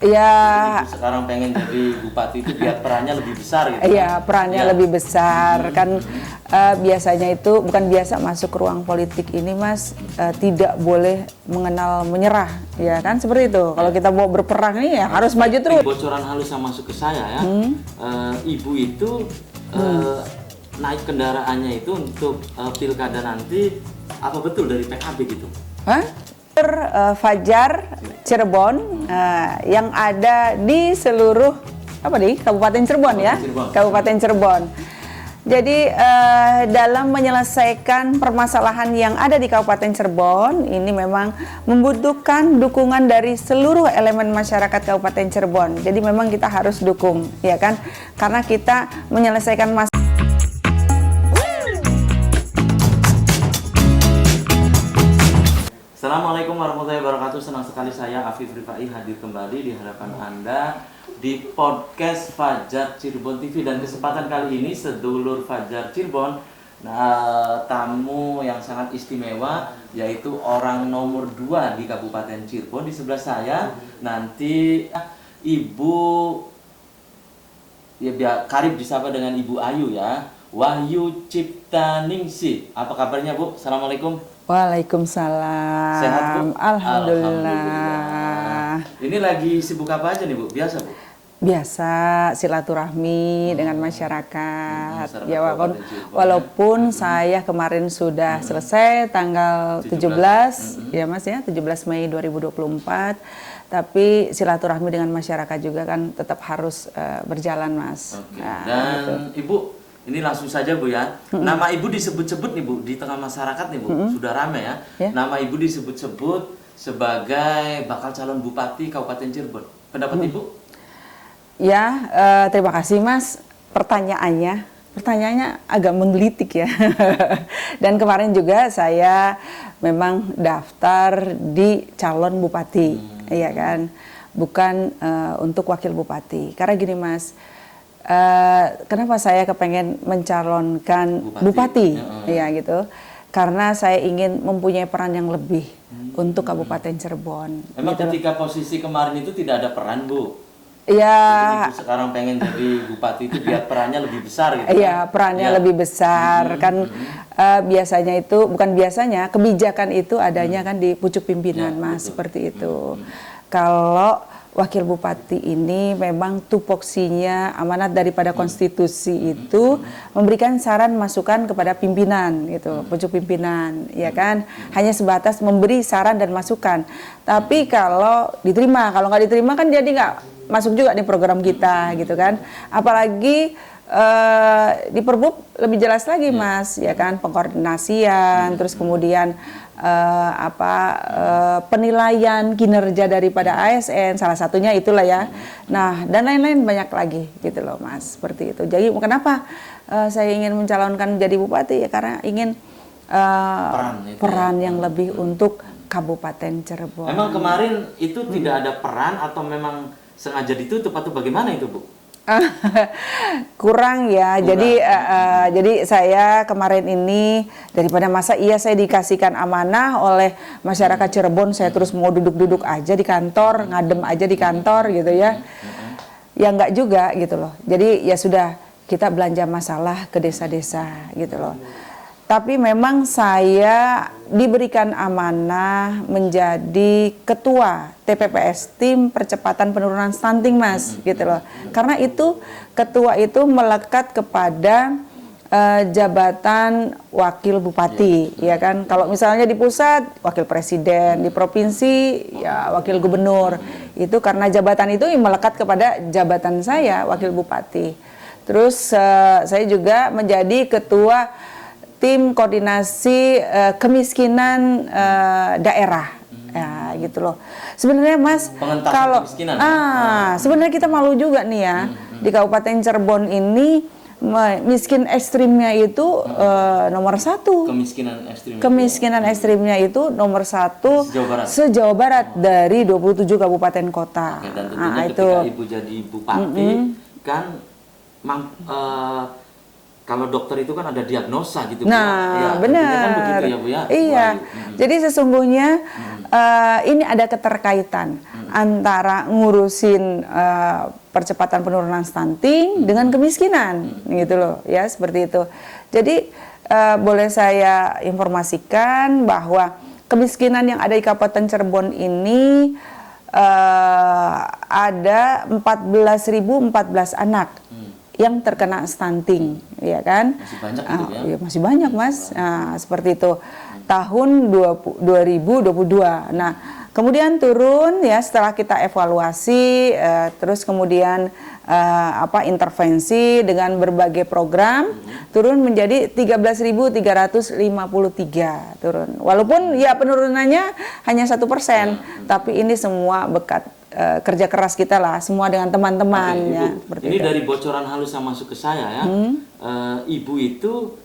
Ya, sekarang pengen jadi bupati itu biar perannya lebih besar gitu. iya, perannya Ya. lebih besar kan. Biasanya itu bukan biasa masuk ruang politik ini, Mas, tidak boleh mengenal menyerah, ya kan, seperti itu. Kalau kita mau berperang nih ya harus maju terus. Bocoran halus yang masuk ke saya ya, ibu itu naik kendaraannya itu untuk pilkada nanti, apa betul dari PKB gitu? Hah? Fajar Cirebon yang ada di seluruh Kabupaten Cirebon ya, Kabupaten Cirebon. Jadi dalam menyelesaikan permasalahan yang ada di Kabupaten Cirebon ini memang membutuhkan dukungan dari seluruh elemen masyarakat Kabupaten Cirebon. Jadi memang kita harus dukung, ya kan? Karena kita menyelesaikan masalah. Assalamualaikum warahmatullahi wabarakatuh. Senang sekali saya Afif Rifai hadir kembali di hadapan Anda di podcast Fajar Cirebon TV. Dan kesempatan kali ini sedulur Fajar Cirebon, tamu yang sangat istimewa, yaitu orang nomor 2 di Kabupaten Cirebon. Di sebelah saya nanti Ibu, ya karib disapa dengan Ibu Ayu ya, Wahyu Ciptaningsih. Apa kabarnya Bu? Assalamualaikum. Waalaikumsalam. Sehat Bu? Alhamdulillah. Ini lagi sibuk apa aja nih Bu? Biasa Bu? Biasa silaturahmi dengan masyarakat. Ya Kabupaten Cirebon, walaupun saya kemarin sudah selesai tanggal 17 ya Mas ya, 17 Mei 2024. Tapi silaturahmi dengan masyarakat juga kan tetap harus berjalan Mas. Oke. Nah, Dan gitu. Ibu, ini langsung saja Bu ya. Nama Ibu disebut-sebut nih Bu di tengah masyarakat nih Bu. Sudah ramai ya. Nama Ibu disebut-sebut sebagai bakal calon bupati Kabupaten Cirebon. Pendapat Ibu? Ya, terima kasih Mas. Pertanyaannya agak menggelitik ya. Dan kemarin juga saya memang daftar di calon bupati, ya kan, bukan untuk wakil bupati. Karena gini Mas, kenapa saya kepengen mencalonkan bupati, ya gitu? Karena saya ingin mempunyai peran yang lebih untuk Kabupaten Cirebon. Memang gitu. ketika posisi kemarin itu tidak ada peran Bu. Ya, Ibu sekarang pengen jadi bupati itu biar perannya lebih besar gitu. Iya, perannya lebih besar kan. Biasanya itu bukan biasanya, kebijakan itu adanya kan di pucuk pimpinan Mas, seperti itu. Kalau wakil bupati ini memang tupoksinya amanat daripada konstitusi itu memberikan saran masukan kepada pimpinan gitu, pucuk pimpinan, ya kan, hanya sebatas memberi saran dan masukan. Tapi kalau diterima, kalau nggak diterima kan jadi nggak masuk juga nih program kita gitu kan. Apalagi di Perbub lebih jelas lagi Mas, ya kan, pengkoordinasian, terus kemudian penilaian kinerja daripada ASN, salah satunya itulah ya. Nah, dan lain-lain banyak lagi gitu loh Mas, seperti itu. Jadi kenapa saya ingin mencalonkan jadi bupati ya karena ingin peran yang lebih untuk Kabupaten Cirebon. Emang kemarin itu tidak ada peran atau memang sengaja ditutup atau bagaimana itu Bu? Kurang ya. Jadi saya kemarin ini daripada masa saya dikasihkan amanah oleh masyarakat Cirebon, saya terus mau duduk-duduk aja di kantor, ngadem aja di kantor gitu ya. Ya enggak juga gitu loh. Jadi ya sudah, kita belanja masalah ke desa-desa gitu loh. Tapi memang saya diberikan amanah menjadi ketua TPPS, tim percepatan penurunan stunting Mas, gitu loh. Karena itu ketua itu melekat kepada jabatan wakil bupati, ya kan. Kalau misalnya di pusat wakil presiden, di provinsi ya wakil gubernur. Itu karena jabatan itu melekat kepada jabatan saya wakil bupati. Terus saya juga menjadi ketua tim koordinasi kemiskinan daerah, ya gitu loh. Sebenarnya Mas, kalau sebenarnya kita malu juga nih ya di Kabupaten Cirebon ini, miskin ekstrimnya itu nomor 1. Kemiskinan ekstrimnya itu nomor 1 se-Jawa Barat dari 27 kabupaten kota. Oke, dan tentunya ketika Ibu jadi bupati kan kalau dokter itu kan ada diagnosa gitu Bu. Nah, Ya, benar. intinya kan begitu ya Bu ya. Iya. Bu Ayu. Jadi sesungguhnya ini ada keterkaitan antara ngurusin percepatan penurunan stunting dengan kemiskinan, gitu loh, ya seperti itu. Jadi boleh saya informasikan bahwa kemiskinan yang ada di Kabupaten Cirebon ini ada 14.014 anak yang terkena stunting, ya kan? Masih banyak gitu ya? Ya masih banyak Mas. Nah, seperti itu. Tahun 2022. Nah, kemudian turun ya setelah kita evaluasi, terus kemudian intervensi dengan berbagai program, turun menjadi 13.353 turun. Walaupun ya penurunannya hanya 1%, tapi ini semua berkat kerja keras kita lah, semua dengan teman-teman ya. Seperti Ini itu. dari bocoran halus yang masuk ke saya ya. Ibu itu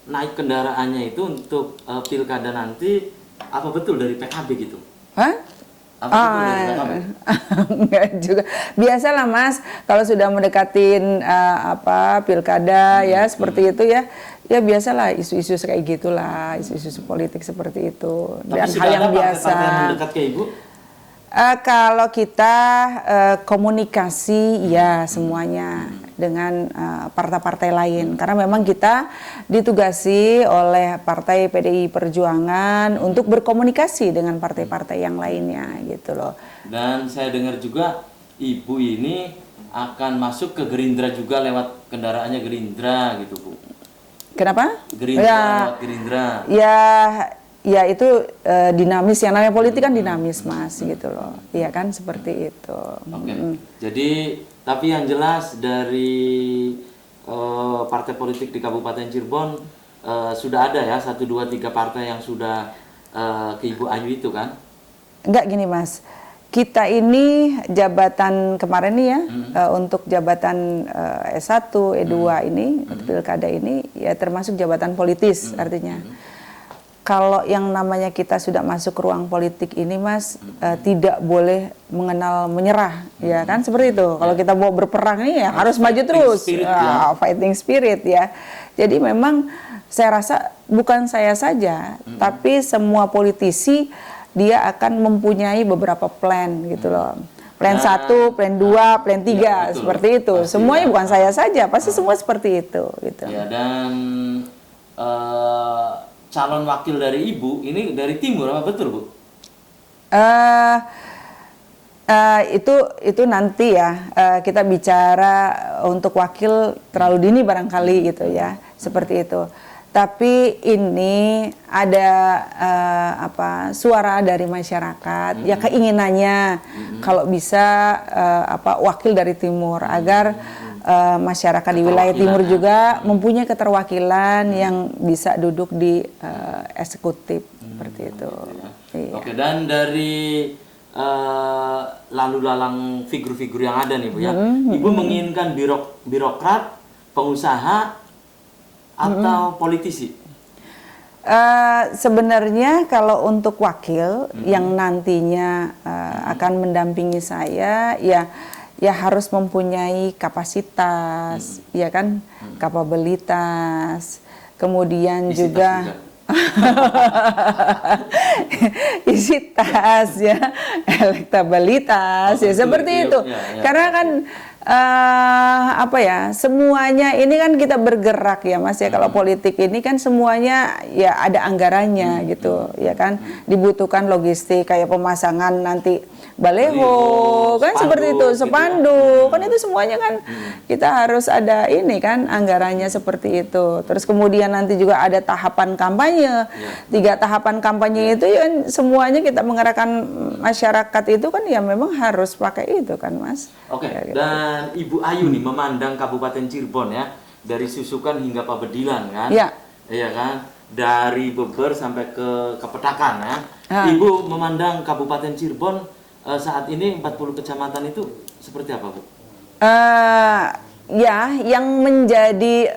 naik kendaraannya itu untuk pilkada nanti, apa betul dari PKB gitu? Hah? Apa betul dari PKB? Enggak juga. Biasalah Mas, kalau sudah mendekatin pilkada ya seperti itu ya. Ya biasalah isu-isu kayak gitulah, isu-isu politik seperti itu. Tapi Dan sudah hal yang ada biasa. partai-partai yang mendekat ke Ibu? Kalau kita komunikasi ya semuanya dengan partai-partai lain, karena memang kita ditugasi oleh Partai PDI Perjuangan untuk berkomunikasi dengan partai-partai yang lainnya gitu loh. Dan saya dengar juga Ibu ini akan masuk ke Gerindra juga lewat kendaraannya Gerindra gitu Bu. Kenapa? Gerindra Ya, lewat Gerindra. ya itu dinamis, yang namanya politik kan dinamis Mas gitu loh. Iya kan seperti itu. Oke. Jadi tapi yang jelas dari partai politik di Kabupaten Cirebon sudah ada ya 1, 2, 3 partai yang sudah ke Ibu Ayu itu kan? Enggak gini Mas. Kita ini jabatan kemarin nih ya untuk jabatan S1, E2 ini untuk pilkada ini ya termasuk jabatan politis artinya. Kalau yang namanya kita sudah masuk ke ruang politik ini Mas, tidak boleh mengenal menyerah, ya kan seperti itu. Kalau kita mau berperang ini ya harus maju terus, fighting spirit ya. Jadi memang saya rasa bukan saya saja, tapi semua politisi dia akan mempunyai beberapa plan gitu loh. Plan 1, plan 2, plan 3, ya, seperti itu. Pasti, Semuanya ya. bukan saya saja, pasti semua seperti itu gitu. Ya, dan calon wakil dari Ibu ini dari timur apa betul Bu? Itu nanti ya kita bicara untuk wakil terlalu dini barangkali gitu ya seperti itu. Tapi ini ada suara dari masyarakat ya keinginannya kalau bisa wakil dari timur agar masyarakat di wilayah timur juga mempunyai keterwakilan yang bisa duduk di eksekutif seperti itu. Iya. Oke, dan dari lalu lalang figur-figur yang ada nih Bu ya, Ibu menginginkan birokrat, pengusaha, atau politisi? Sebenarnya kalau untuk wakil yang nantinya akan mendampingi saya ya harus mempunyai kapasitas, ya kan, kapabilitas, kemudian Isi juga isi tas ya, elektabilitas ya seperti itu. Ya. Karena kan semuanya ini kan kita bergerak ya Mas ya. Kalau politik ini kan semuanya ya ada anggarannya gitu ya kan. Dibutuhkan logistik kayak pemasangan nanti baleho kan seperti itu, spanduk kan itu semuanya kan kita harus ada ini kan anggarannya seperti itu. Terus kemudian nanti juga ada tahapan kampanye. 3 tahapan kampanye itu ya semuanya kita mengerahkan masyarakat itu kan ya memang harus pakai itu kan Mas. Oke, Ya, gitu. dan Ibu Ayu nih memandang Kabupaten Cirebon ya dari Susukan hingga Pabedilan kan? Ya. Iya kan? Dari Beber sampai ke Petakan ya. Ibu memandang Kabupaten Cirebon saat ini 40 kecamatan itu seperti apa Bu? Ya, yang menjadi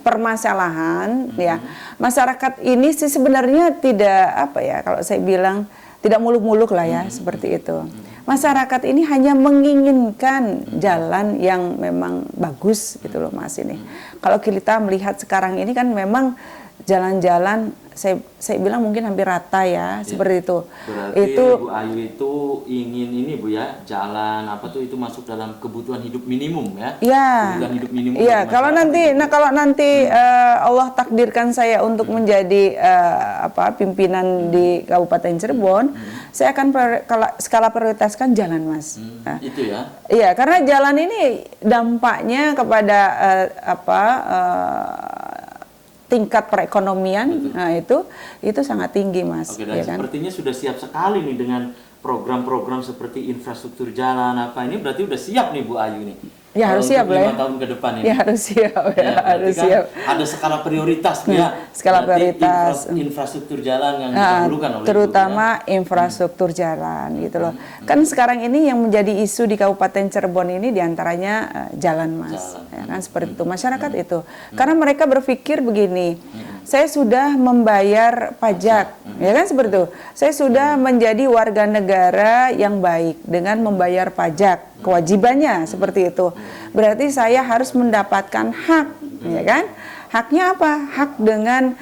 permasalahan ya masyarakat ini sih sebenarnya tidak kalau saya bilang tidak muluk-muluk lah ya, seperti itu. Masyarakat ini hanya menginginkan jalan yang memang bagus gitu loh Mas ini. Kalau kita melihat sekarang ini kan memang jalan-jalan saya bilang mungkin hampir rata ya, seperti itu. Berarti itu Bu Ayu itu ingin ini Bu ya, jalan apa tuh itu masuk dalam kebutuhan hidup minimum ya? Iya. Kebutuhan hidup minimum. Iya, bagi kalau masyarakat. kalau nanti Allah takdirkan saya untuk menjadi pimpinan di Kabupaten Cirebon, saya akan skala prioritaskan jalan, Mas. Nah, Itu ya. iya, karena jalan ini dampaknya kepada tingkat perekonomian, nah itu sangat tinggi, Mas. Oke, dan ya kan? sepertinya sudah siap sekali nih dengan program-program seperti infrastruktur jalan apa ini, berarti udah siap nih Bu Ayu nih. Ya harus siap lah ya. 5 tahun ke depan ini. Ya harus siap ya, Ya, harus berarti siap. kan ada skala prioritas ya. Skala Berarti prioritas. infrastruktur jalan yang didahulukan oleh terutama Ibu, ya. infrastruktur jalan gitu loh. Kan sekarang ini yang menjadi isu di Kabupaten Cirebon ini diantaranya jalan, Mas. Jalan. Ya kan seperti itu masyarakat itu. Karena mereka berpikir begini, saya sudah membayar pajak, ya kan seperti itu. Saya sudah menjadi warga negara yang baik dengan membayar pajak, kewajibannya seperti itu. Berarti saya harus mendapatkan hak, ya kan? Haknya apa? Hak dengan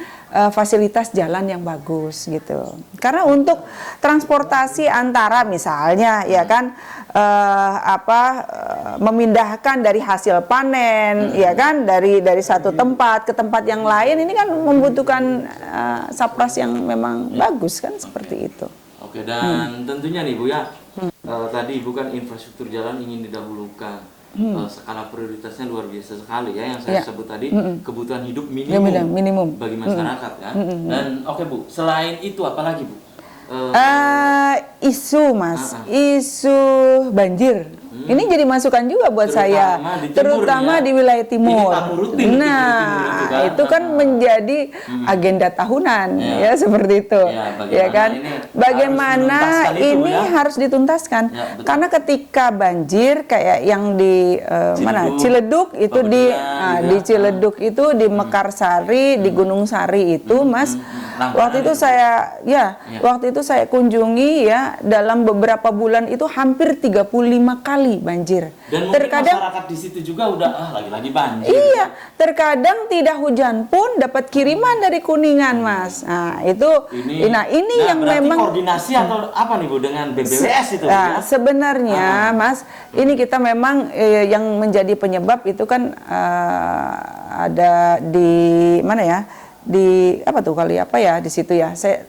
fasilitas jalan yang bagus gitu. Karena untuk transportasi antara misalnya ya kan memindahkan dari hasil panen ya kan dari satu tempat ke tempat yang lain ini kan membutuhkan sapras yang memang bagus kan seperti itu. Oke, dan tentunya nih Bu ya, tadi Ibu kan infrastruktur jalan ingin didahulukan. Skala prioritasnya luar biasa sekali ya yang saya sebut tadi, kebutuhan hidup minimum bagi masyarakat ya. Dan oke Bu, selain itu apa lagi Bu? Isu Mas, isu banjir. Ini jadi masukan juga buat saya, terutama di wilayah timur. Nah, itu kan menjadi agenda tahunan ya seperti itu. Ya kan? Bagaimana ini harus dituntaskan? Karena ketika banjir kayak yang di Ciledug itu di Ciledug itu di Mekarsari, di Gunung Sari itu Mas. Waktu itu saya kunjungi ya dalam beberapa bulan itu hampir 35 kali banjir. Dan terkadang masyarakat di situ juga udah lagi-lagi banjir. Iya, terkadang tidak hujan pun dapat kiriman dari Kuningan, Mas. Nah, itu ini yang memang koordinasi atau apa nih Bu dengan BBWS itu ya? Sebenarnya Mas, ini kita memang yang menjadi penyebab itu kan ada di mana ya? Di apa tuh di situ ya saya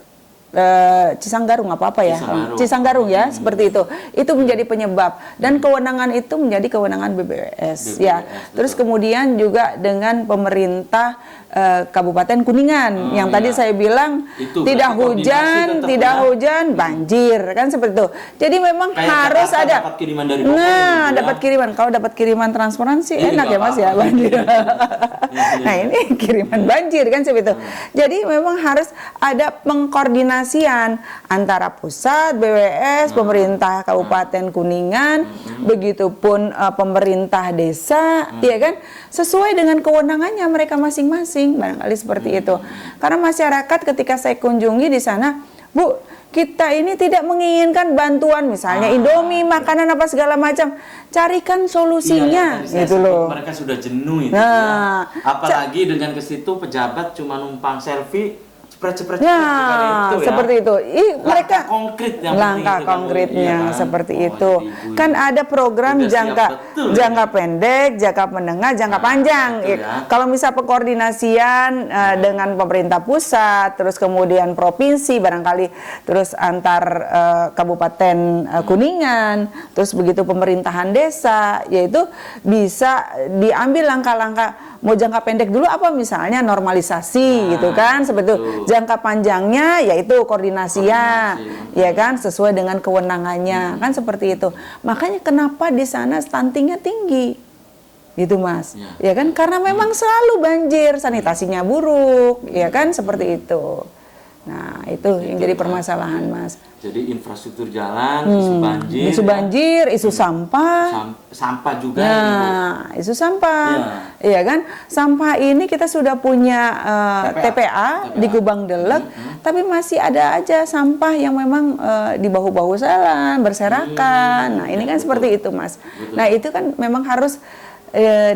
Cisanggarung ya Cisanggarung ya seperti itu menjadi penyebab dan kewenangan itu menjadi kewenangan BBWS ya terus kemudian juga dengan pemerintah Kabupaten Kuningan yang tadi saya bilang itu, tidak hujan banjir kan seperti itu jadi memang kayak harus ada dapat kiriman dari dapat kiriman kalau dapat kiriman transparansi enak ya Mas ya banjir nah ini kiriman banjir kan seperti itu jadi memang harus ada pengkoordinasian antara pusat BWS pemerintah Kabupaten Kuningan begitupun pemerintah desa ya kan sesuai dengan kewenangannya mereka masing-masing barangkali seperti itu karena masyarakat ketika saya kunjungi di sana Bu kita ini tidak menginginkan bantuan misalnya Indomie makanan apa segala macam carikan solusinya gitu loh mereka sudah jenuh itu ya. Apalagi dengan ke situ pejabat cuma numpang selfie cepret-cepret seperti itu. Mereka langkah konkretnya seperti itu. Kan ada program jangka pendek, jangka menengah, jangka panjang. Kalau misal pekoordinasian dengan pemerintah pusat, terus kemudian provinsi barangkali, terus antar kabupaten Kuningan, terus begitu pemerintahan desa, yaitu bisa diambil langkah-langkah. Mau jangka pendek dulu apa misalnya normalisasi gitu kan seperti itu. Jangka panjangnya yaitu koordinasinya ya kan sesuai dengan kewenangannya kan seperti itu. Makanya kenapa di sana stuntingnya tinggi gitu Mas ya kan karena memang selalu banjir sanitasinya buruk ya kan seperti itu Nah, itu yang jadi permasalahan, Mas. Jadi infrastruktur jalan, isu banjir, Isu banjir, isu sampah. sampah juga, Nah, isu sampah, Iya. iya kan? Sampah ini kita sudah punya TPA di Kubang Delek, tapi masih ada aja sampah yang memang di bahu-bahu jalan berserakan. Nah, ini kan seperti itu, Mas. Nah, itu kan memang harus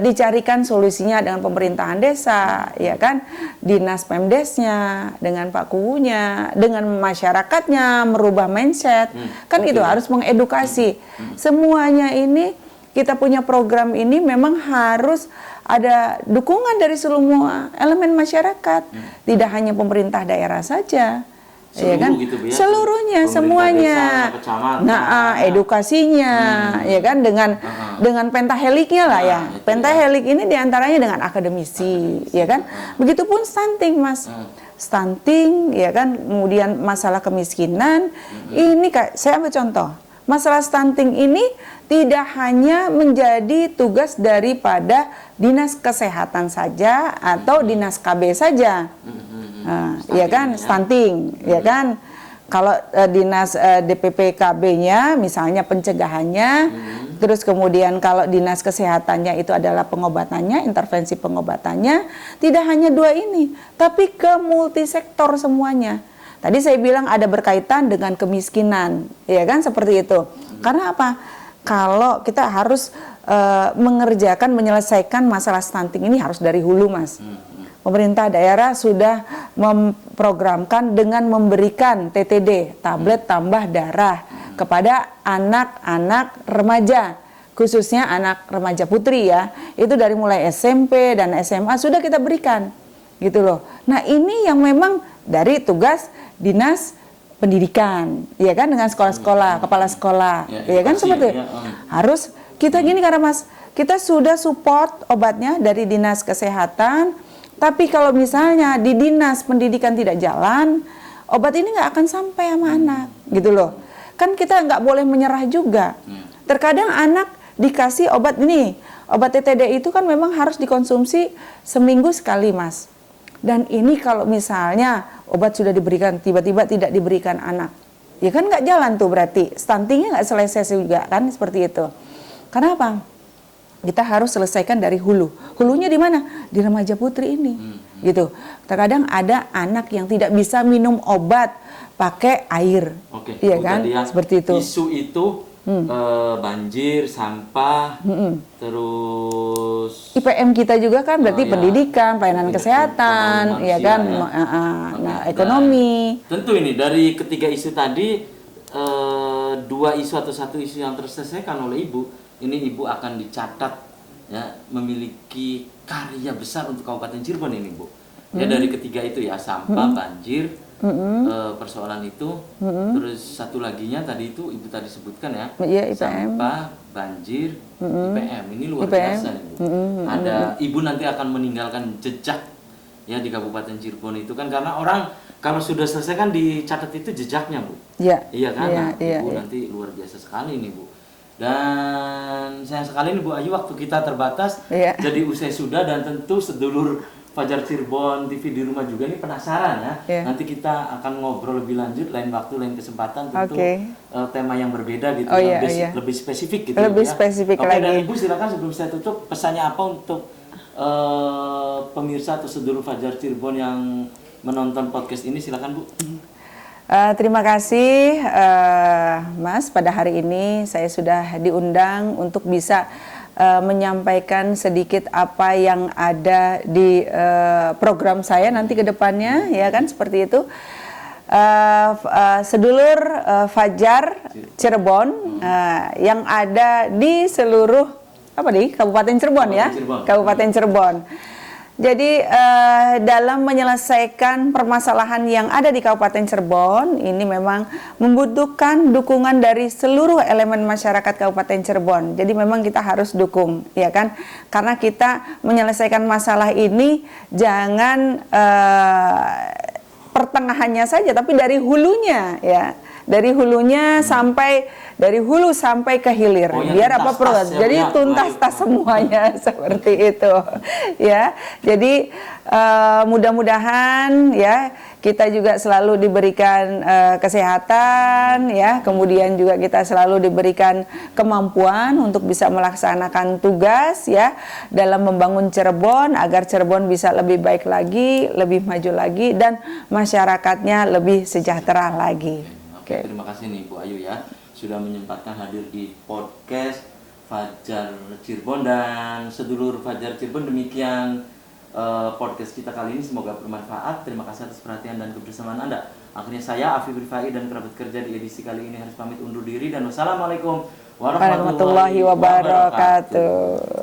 dicarikan solusinya dengan pemerintahan desa, ya kan, dinas Pemdesnya, dengan Pak Kuwunya, dengan masyarakatnya merubah mindset, kan itu harus mengedukasi. Semuanya ini kita punya program ini memang harus ada dukungan dari semua elemen masyarakat, tidak hanya pemerintah daerah saja. Ya kan? Gitu, Bu, ya? Seluruhnya, Pemerintah semuanya. desa, kecamatan. Nah, edukasinya, ya kan, dengan pentaheliknya lah ya. Pentahelik ini diantaranya dengan akademisi, ya kan. Begitupun stunting, Mas. Stunting, ya kan. Kemudian masalah kemiskinan. Ini saya ambil contoh. Masalah stunting ini tidak hanya menjadi tugas daripada dinas kesehatan saja atau dinas KB saja. Ya kan, stunting, ya kan. Kalau dinas DPPKB-nya misalnya pencegahannya, terus kemudian kalau dinas kesehatannya itu adalah pengobatannya, intervensi pengobatannya, tidak hanya dua ini, tapi ke multisektor semuanya. Tadi saya bilang ada berkaitan dengan kemiskinan, ya kan, seperti itu. Karena apa? Kalau kita harus menyelesaikan masalah stunting ini harus dari hulu, Mas. Pemerintah daerah sudah memprogramkan dengan memberikan TTD, tablet tambah darah, kepada anak-anak remaja, khususnya anak remaja putri ya. Itu dari mulai SMP dan SMA sudah kita berikan, gitu loh. Nah, ini yang memang dari tugas dinas pendidikan, ya kan, dengan sekolah-sekolah, kepala sekolah, ya kan, seperti itu. Harus kita gini, karena Mas, kita sudah support obatnya dari dinas kesehatan. Tapi kalau misalnya di dinas pendidikan tidak jalan, obat ini nggak akan sampai sama anak, gitu loh. Kan kita nggak boleh menyerah juga. Terkadang anak dikasih obat ini, obat TTD itu kan memang harus dikonsumsi seminggu sekali, Mas. Dan ini kalau misalnya obat sudah diberikan, tiba-tiba tidak diberikan anak, ya kan nggak jalan tuh, berarti stuntingnya nggak selesai juga kan, seperti itu. Karena apa? Kita harus selesaikan dari hulu. Hulunya di mana? Di remaja putri ini, gitu. Terkadang ada anak yang tidak bisa minum obat pakai air, iya kan? Seperti itu. Isu itu banjir, sampah, terus IPM kita juga kan berarti pendidikan, pelayanan kesehatan, ya kan? Nah, ekonomi. Tentu ini dari ketiga isu tadi, dua isu atau satu isu yang terselesaikan oleh Ibu. Ini Ibu akan dicatat ya, memiliki karya besar untuk Kabupaten Cirebon ini, Bu. Ya, dari ketiga itu ya, sampah, banjir, persoalan itu, terus satu laginya tadi itu Ibu tadi sebutkan ya, IPM. sampah, banjir, IPM. Ini luar biasa nih, Bu. Ada Ibu nanti akan meninggalkan jejak ya di Kabupaten Cirebon itu kan, karena orang kalau sudah selesai kan dicatat itu jejaknya, Bu. Iya kan? Nah, Ibu nanti luar biasa sekali nih, Bu. Dan sayang sekali nih Bu Ayu, waktu kita terbatas. Jadi usai sudah, dan tentu sedulur Fajar Cirebon TV di rumah juga nih penasaran ya. Nanti kita akan ngobrol lebih lanjut lain waktu, lain kesempatan, tentu tema yang berbeda gitu, lebih spesifik gitu. Lebih spesifik lagi. Dan Ibu silakan sebelum saya tutup, pesannya apa untuk pemirsa atau sedulur Fajar Cirebon yang menonton podcast ini, silakan Bu. Terima kasih Mas, pada hari ini saya sudah diundang untuk bisa menyampaikan sedikit apa yang ada di program saya nanti ke depannya, ya kan, seperti itu. Sedulur Fajar Cirebon yang ada di seluruh Kabupaten Cirebon ya, Kabupaten Cirebon. Jadi dalam menyelesaikan permasalahan yang ada di Kabupaten Cirebon ini memang membutuhkan dukungan dari seluruh elemen masyarakat Kabupaten Cirebon. Jadi memang kita harus dukung, ya kan? Karena kita menyelesaikan masalah ini jangan pertengahannya saja, tapi dari hulunya, ya. dari hulunya dari hulu sampai ke hilir. Oh, ya, Biar apa tuntas, perlu? ya, Jadi Bu, ya. tuntas tas semuanya seperti itu, ya. Jadi mudah-mudahan ya kita juga selalu diberikan kesehatan, ya. Kemudian juga kita selalu diberikan kemampuan untuk bisa melaksanakan tugas, ya, dalam membangun Cirebon agar Cirebon bisa lebih baik lagi, lebih maju lagi, dan masyarakatnya lebih sejahtera lagi. Oke, terima kasih nih Bu Ayu ya sudah menyempatkan hadir di podcast Fajar Cirebon dan sedulur Fajar Cirebon. Demikian podcast kita kali ini, semoga bermanfaat. Terima kasih atas perhatian dan kebersamaan Anda. Akhirnya saya Afif Rifai dan kerabat kerja di edisi kali ini harus pamit undur diri dan wassalamualaikum warahmatullahi wabarakatuh.